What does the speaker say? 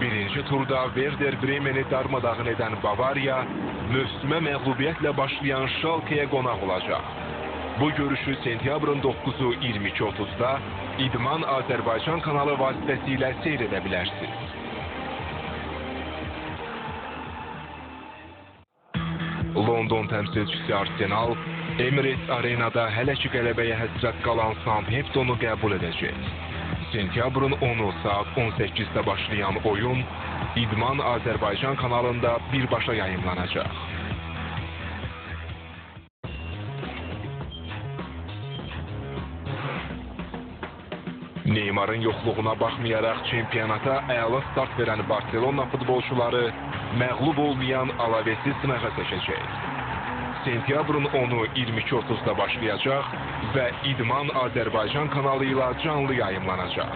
Birinci turda Werder Bremeni darmadağın edən Bavariya, mövsümə məğlubiyyətlə başlayan Schalke'yə qonaq olacaq. Bu görüşü sentyabrın 9-u 22:30-da İdman Azərbaycan kanalı vasitəsilə seyr edə bilərsiniz. London təmsilçisi Arsenal, Emirates Arenada hələ ki qələbəyə həsrət qalan Southamptonu qəbul edəcək. Sentyabrın 10-u saat 18-də başlayan oyun İdman Azərbaycan kanalında birbaşa yayımlanacaq. Neymarın yoxluğuna baxmayaraq çempionata əla start verən Barcelona futbolçuları məğlub olmayan Alavesi sınağa çəkəcək. Sentyabrın 10-u 22:30-da başlayacaq və İdman Azərbaycan kanalı ilə canlı yayımlanacaq.